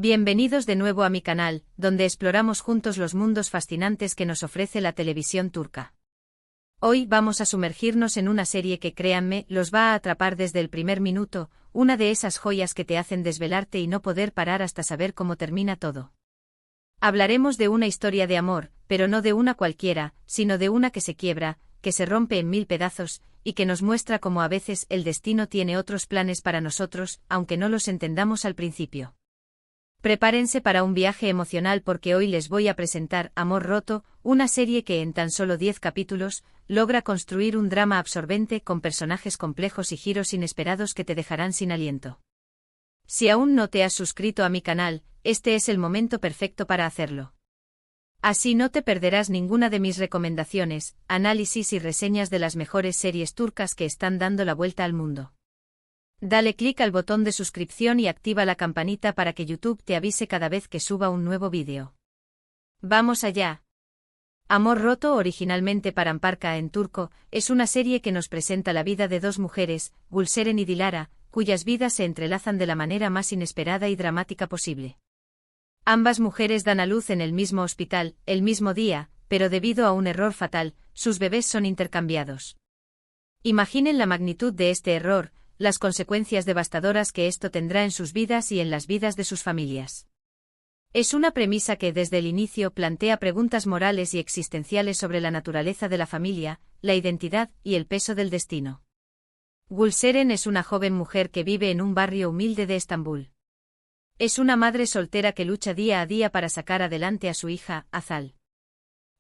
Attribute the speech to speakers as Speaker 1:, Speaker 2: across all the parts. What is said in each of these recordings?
Speaker 1: Bienvenidos de nuevo a mi canal, donde exploramos juntos los mundos fascinantes que nos ofrece la televisión turca. Hoy vamos a sumergirnos en una serie que, créanme, los va a atrapar desde el primer minuto, una de esas joyas que te hacen desvelarte y no poder parar hasta saber cómo termina todo. Hablaremos de una historia de amor, pero no de una cualquiera, sino de una que se quiebra, que se rompe en mil pedazos, y que nos muestra cómo a veces el destino tiene otros planes para nosotros, aunque no los entendamos al principio. Prepárense para un viaje emocional porque hoy les voy a presentar Amor Roto, una serie que en tan solo 10 capítulos, logra construir un drama absorbente con personajes complejos y giros inesperados que te dejarán sin aliento. Si aún no te has suscrito a mi canal, este es el momento perfecto para hacerlo. Así no te perderás ninguna de mis recomendaciones, análisis y reseñas de las mejores series turcas que están dando la vuelta al mundo. Dale clic al botón de suscripción y activa la campanita para que YouTube te avise cada vez que suba un nuevo vídeo. ¡Vamos allá! Amor Roto, originalmente Paramparka en turco, es una serie que nos presenta la vida de dos mujeres, Gülseren y Dilara, cuyas vidas se entrelazan de la manera más inesperada y dramática posible. Ambas mujeres dan a luz en el mismo hospital, el mismo día, pero debido a un error fatal, sus bebés son intercambiados. Imaginen la magnitud de este error, las consecuencias devastadoras que esto tendrá en sus vidas y en las vidas de sus familias. Es una premisa que desde el inicio plantea preguntas morales y existenciales sobre la naturaleza de la familia, la identidad y el peso del destino. Gülseren es una joven mujer que vive en un barrio humilde de Estambul. Es una madre soltera que lucha día a día para sacar adelante a su hija, Azal.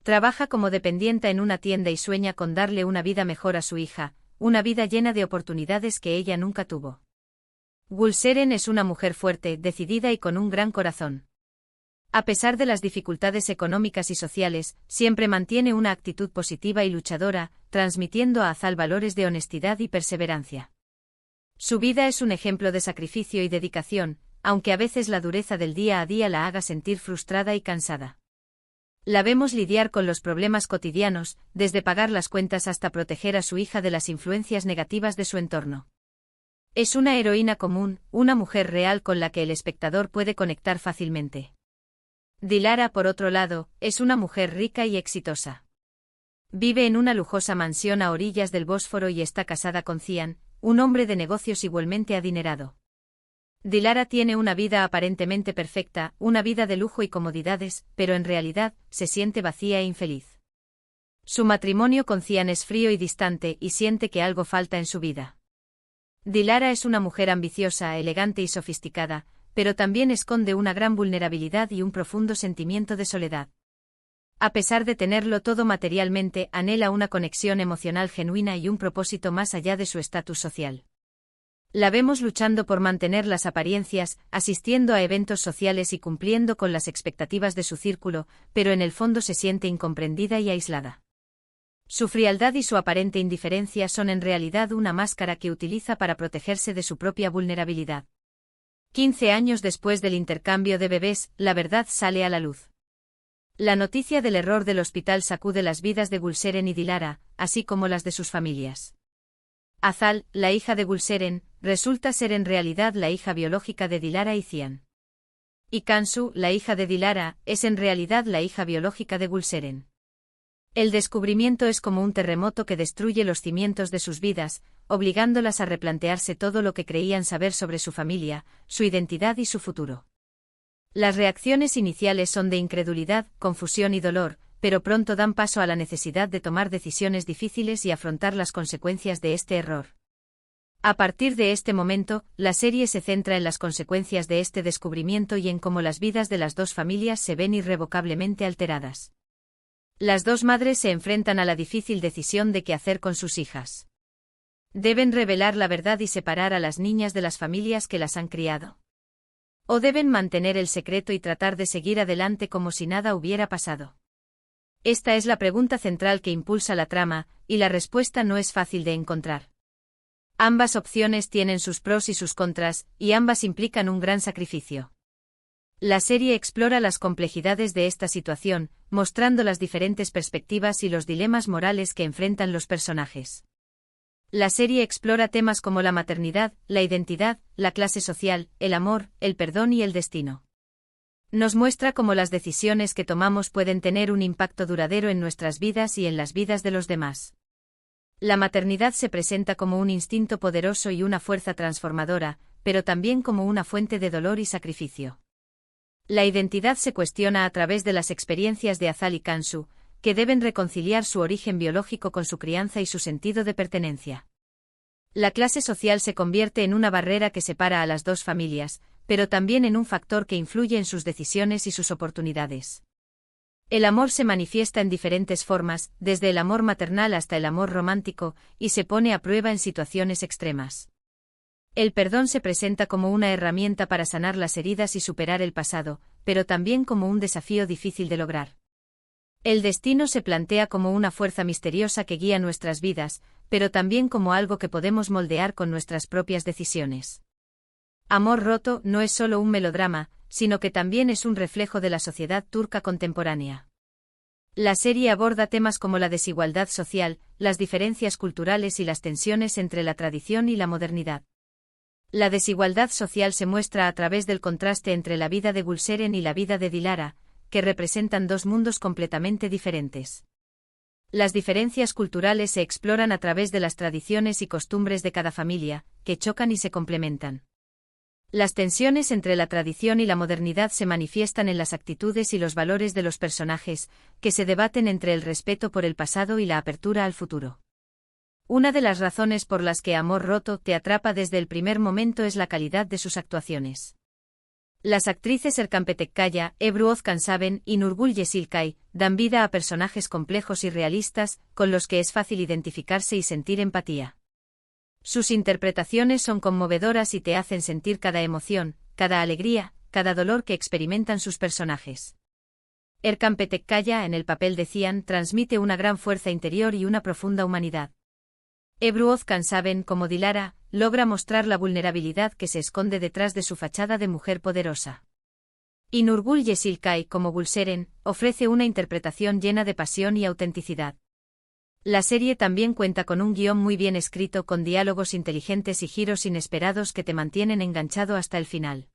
Speaker 1: Trabaja como dependienta en una tienda y sueña con darle una vida mejor a su hija, una vida llena de oportunidades que ella nunca tuvo. Gülseren es una mujer fuerte, decidida y con un gran corazón. A pesar de las dificultades económicas y sociales, siempre mantiene una actitud positiva y luchadora, transmitiendo a Azal valores de honestidad y perseverancia. Su vida es un ejemplo de sacrificio y dedicación, aunque a veces la dureza del día a día la haga sentir frustrada y cansada. La vemos lidiar con los problemas cotidianos, desde pagar las cuentas hasta proteger a su hija de las influencias negativas de su entorno. Es una heroína común, una mujer real con la que el espectador puede conectar fácilmente. Dilara, por otro lado, es una mujer rica y exitosa. Vive en una lujosa mansión a orillas del Bósforo y está casada con Cihan, un hombre de negocios igualmente adinerado. Dilara tiene una vida aparentemente perfecta, una vida de lujo y comodidades, pero en realidad, se siente vacía e infeliz. Su matrimonio con Cihan es frío y distante y siente que algo falta en su vida. Dilara es una mujer ambiciosa, elegante y sofisticada, pero también esconde una gran vulnerabilidad y un profundo sentimiento de soledad. A pesar de tenerlo todo materialmente, anhela una conexión emocional genuina y un propósito más allá de su estatus social. La vemos luchando por mantener las apariencias, asistiendo a eventos sociales y cumpliendo con las expectativas de su círculo, pero en el fondo se siente incomprendida y aislada. Su frialdad y su aparente indiferencia son en realidad una máscara que utiliza para protegerse de su propia vulnerabilidad. 15 años después del intercambio de bebés, la verdad sale a la luz. La noticia del error del hospital sacude las vidas de Gülseren y Dilara, así como las de sus familias. Azal, la hija de Gülseren, resulta ser en realidad la hija biológica de Dilara y Cihan. Y Cansu, la hija de Dilara, es en realidad la hija biológica de Gülseren. El descubrimiento es como un terremoto que destruye los cimientos de sus vidas, obligándolas a replantearse todo lo que creían saber sobre su familia, su identidad y su futuro. Las reacciones iniciales son de incredulidad, confusión y dolor, pero pronto dan paso a la necesidad de tomar decisiones difíciles y afrontar las consecuencias de este error. A partir de este momento, la serie se centra en las consecuencias de este descubrimiento y en cómo las vidas de las dos familias se ven irrevocablemente alteradas. Las dos madres se enfrentan a la difícil decisión de qué hacer con sus hijas. ¿Deben revelar la verdad y separar a las niñas de las familias que las han criado? ¿O deben mantener el secreto y tratar de seguir adelante como si nada hubiera pasado? Esta es la pregunta central que impulsa la trama, y la respuesta no es fácil de encontrar. Ambas opciones tienen sus pros y sus contras, y ambas implican un gran sacrificio. La serie explora las complejidades de esta situación, mostrando las diferentes perspectivas y los dilemas morales que enfrentan los personajes. La serie explora temas como la maternidad, la identidad, la clase social, el amor, el perdón y el destino. Nos muestra cómo las decisiones que tomamos pueden tener un impacto duradero en nuestras vidas y en las vidas de los demás. La maternidad se presenta como un instinto poderoso y una fuerza transformadora, pero también como una fuente de dolor y sacrificio. La identidad se cuestiona a través de las experiencias de Azal y Kansu, que deben reconciliar su origen biológico con su crianza y su sentido de pertenencia. La clase social se convierte en una barrera que separa a las dos familias, pero también en un factor que influye en sus decisiones y sus oportunidades. El amor se manifiesta en diferentes formas, desde el amor maternal hasta el amor romántico, y se pone a prueba en situaciones extremas. El perdón se presenta como una herramienta para sanar las heridas y superar el pasado, pero también como un desafío difícil de lograr. El destino se plantea como una fuerza misteriosa que guía nuestras vidas, pero también como algo que podemos moldear con nuestras propias decisiones. Amor roto no es solo un melodrama, sino que también es un reflejo de la sociedad turca contemporánea. La serie aborda temas como la desigualdad social, las diferencias culturales y las tensiones entre la tradición y la modernidad. La desigualdad social se muestra a través del contraste entre la vida de Gülseren y la vida de Dilara, que representan dos mundos completamente diferentes. Las diferencias culturales se exploran a través de las tradiciones y costumbres de cada familia, que chocan y se complementan. Las tensiones entre la tradición y la modernidad se manifiestan en las actitudes y los valores de los personajes, que se debaten entre el respeto por el pasado y la apertura al futuro. Una de las razones por las que Amor roto te atrapa desde el primer momento es la calidad de sus actuaciones. Las actrices Erkan Petekkaya, Ebru Özkansaben y Nurgül Yeşilkay dan vida a personajes complejos y realistas, con los que es fácil identificarse y sentir empatía. Sus interpretaciones son conmovedoras y te hacen sentir cada emoción, cada alegría, cada dolor que experimentan sus personajes. Erkan Petekkaya en el papel de Cihan transmite una gran fuerza interior y una profunda humanidad. Ebru Özkansaben como Dilara, logra mostrar la vulnerabilidad que se esconde detrás de su fachada de mujer poderosa. Y Nurgül Yeşilkay como Gülseren, ofrece una interpretación llena de pasión y autenticidad. La serie también cuenta con un guión muy bien escrito con diálogos inteligentes y giros inesperados que te mantienen enganchado hasta el final.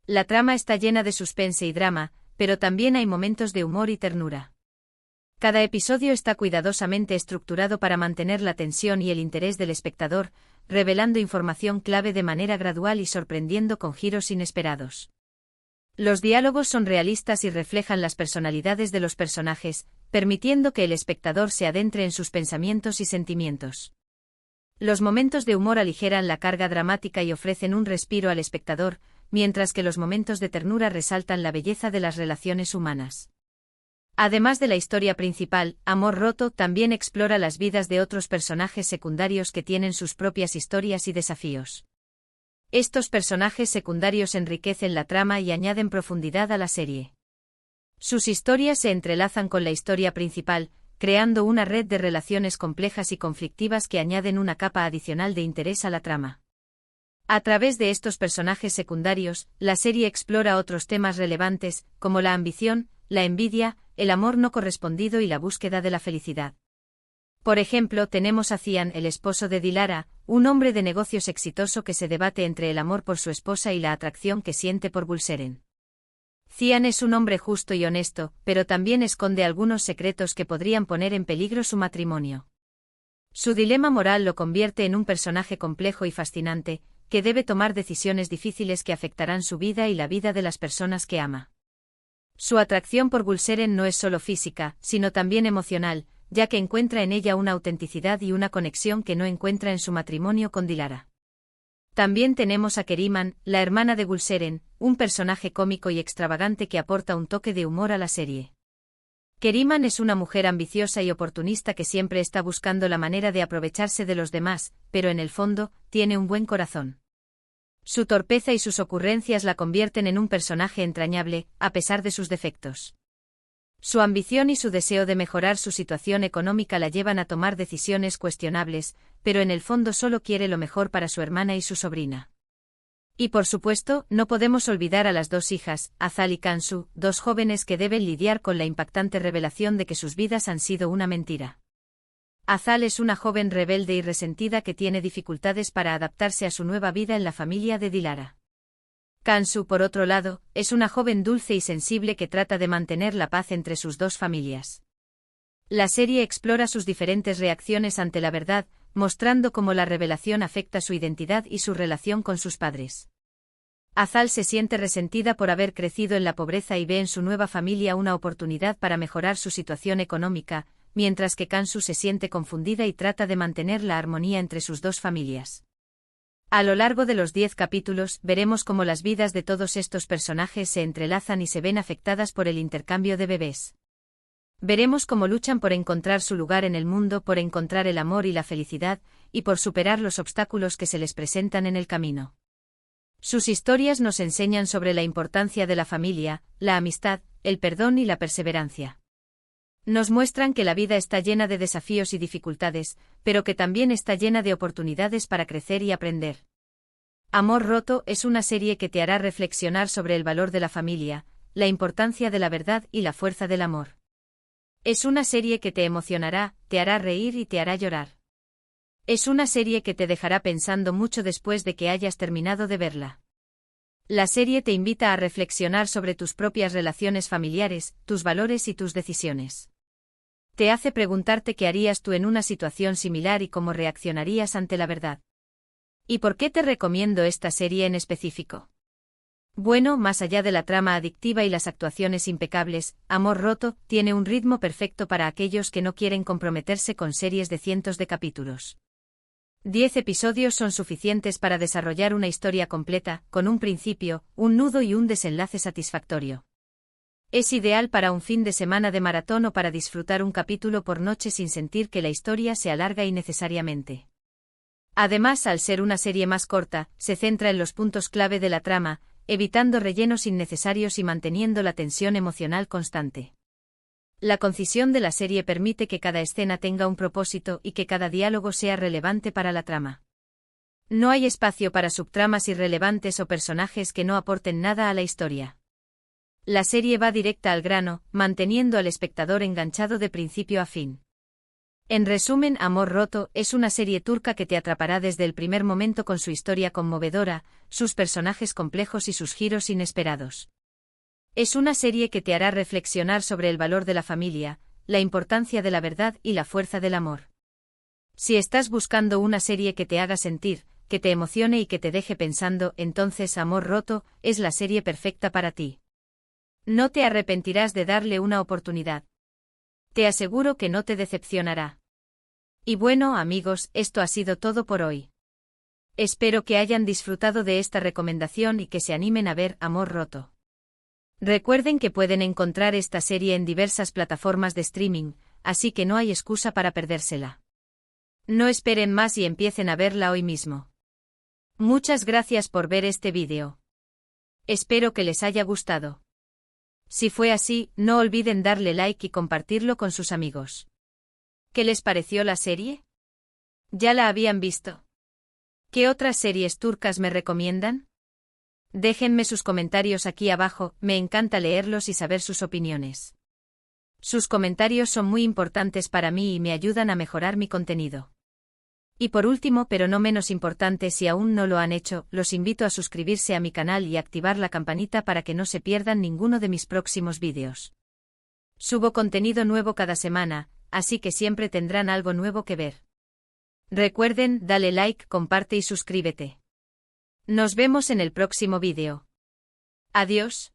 Speaker 1: La trama está llena de suspense y drama, pero también hay momentos de humor y ternura. Cada episodio está cuidadosamente estructurado para mantener la tensión y el interés del espectador, revelando información clave de manera gradual y sorprendiendo con giros inesperados. Los diálogos son realistas y reflejan las personalidades de los personajes, permitiendo que el espectador se adentre en sus pensamientos y sentimientos. Los momentos de humor aligeran la carga dramática y ofrecen un respiro al espectador, mientras que los momentos de ternura resaltan la belleza de las relaciones humanas. Además de la historia principal, Amor roto también explora las vidas de otros personajes secundarios que tienen sus propias historias y desafíos. Estos personajes secundarios enriquecen la trama y añaden profundidad a la serie. Sus historias se entrelazan con la historia principal, creando una red de relaciones complejas y conflictivas que añaden una capa adicional de interés a la trama. A través de estos personajes secundarios, la serie explora otros temas relevantes, como la ambición, la envidia, el amor no correspondido y la búsqueda de la felicidad. Por ejemplo, tenemos a Cihan, el esposo de Dilara, un hombre de negocios exitoso que se debate entre el amor por su esposa y la atracción que siente por Gülseren. Cihan es un hombre justo y honesto, pero también esconde algunos secretos que podrían poner en peligro su matrimonio. Su dilema moral lo convierte en un personaje complejo y fascinante, que debe tomar decisiones difíciles que afectarán su vida y la vida de las personas que ama. Su atracción por Gülseren no es solo física, sino también emocional, ya que encuentra en ella una autenticidad y una conexión que no encuentra en su matrimonio con Dilara. También tenemos a Keriman, la hermana de Gülseren, un personaje cómico y extravagante que aporta un toque de humor a la serie. Keriman es una mujer ambiciosa y oportunista que siempre está buscando la manera de aprovecharse de los demás, pero en el fondo, tiene un buen corazón. Su torpeza y sus ocurrencias la convierten en un personaje entrañable, a pesar de sus defectos. Su ambición y su deseo de mejorar su situación económica la llevan a tomar decisiones cuestionables, pero en el fondo solo quiere lo mejor para su hermana y su sobrina. Y por supuesto, no podemos olvidar a las dos hijas, Azal y Kansu, dos jóvenes que deben lidiar con la impactante revelación de que sus vidas han sido una mentira. Azal es una joven rebelde y resentida que tiene dificultades para adaptarse a su nueva vida en la familia de Dilara. Kansu, por otro lado, es una joven dulce y sensible que trata de mantener la paz entre sus dos familias. La serie explora sus diferentes reacciones ante la verdad, mostrando cómo la revelación afecta su identidad y su relación con sus padres. Azal se siente resentida por haber crecido en la pobreza y ve en su nueva familia una oportunidad para mejorar su situación económica, mientras que Kansu se siente confundida y trata de mantener la armonía entre sus dos familias. A lo largo de los 10 capítulos, veremos cómo las vidas de todos estos personajes se entrelazan y se ven afectadas por el intercambio de bebés. Veremos cómo luchan por encontrar su lugar en el mundo, por encontrar el amor y la felicidad, y por superar los obstáculos que se les presentan en el camino. Sus historias nos enseñan sobre la importancia de la familia, la amistad, el perdón y la perseverancia. Nos muestran que la vida está llena de desafíos y dificultades, pero que también está llena de oportunidades para crecer y aprender. Amor roto es una serie que te hará reflexionar sobre el valor de la familia, la importancia de la verdad y la fuerza del amor. Es una serie que te emocionará, te hará reír y te hará llorar. Es una serie que te dejará pensando mucho después de que hayas terminado de verla. La serie te invita a reflexionar sobre tus propias relaciones familiares, tus valores y tus decisiones. Te hace preguntarte qué harías tú en una situación similar y cómo reaccionarías ante la verdad. ¿Y por qué te recomiendo esta serie en específico? Bueno, más allá de la trama adictiva y las actuaciones impecables, Amor roto tiene un ritmo perfecto para aquellos que no quieren comprometerse con series de cientos de capítulos. 10 episodios son suficientes para desarrollar una historia completa, con un principio, un nudo y un desenlace satisfactorio. Es ideal para un fin de semana de maratón o para disfrutar un capítulo por noche sin sentir que la historia se alarga innecesariamente. Además, al ser una serie más corta, se centra en los puntos clave de la trama, evitando rellenos innecesarios y manteniendo la tensión emocional constante. La concisión de la serie permite que cada escena tenga un propósito y que cada diálogo sea relevante para la trama. No hay espacio para subtramas irrelevantes o personajes que no aporten nada a la historia. La serie va directa al grano, manteniendo al espectador enganchado de principio a fin. En resumen, Amor roto es una serie turca que te atrapará desde el primer momento con su historia conmovedora, sus personajes complejos y sus giros inesperados. Es una serie que te hará reflexionar sobre el valor de la familia, la importancia de la verdad y la fuerza del amor. Si estás buscando una serie que te haga sentir, que te emocione y que te deje pensando, entonces Amor roto es la serie perfecta para ti. No te arrepentirás de darle una oportunidad. Te aseguro que no te decepcionará. Y bueno, amigos, esto ha sido todo por hoy. Espero que hayan disfrutado de esta recomendación y que se animen a ver Amor roto. Recuerden que pueden encontrar esta serie en diversas plataformas de streaming, así que no hay excusa para perdérsela. No esperen más y empiecen a verla hoy mismo. Muchas gracias por ver este vídeo. Espero que les haya gustado. Si fue así, no olviden darle like y compartirlo con sus amigos. ¿Qué les pareció la serie? ¿Ya la habían visto? ¿Qué otras series turcas me recomiendan? Déjenme sus comentarios aquí abajo, me encanta leerlos y saber sus opiniones. Sus comentarios son muy importantes para mí y me ayudan a mejorar mi contenido. Y por último, pero no menos importante, si aún no lo han hecho, los invito a suscribirse a mi canal y activar la campanita para que no se pierdan ninguno de mis próximos vídeos. Subo contenido nuevo cada semana, así que siempre tendrán algo nuevo que ver. Recuerden, dale like, comparte y suscríbete. Nos vemos en el próximo vídeo. Adiós.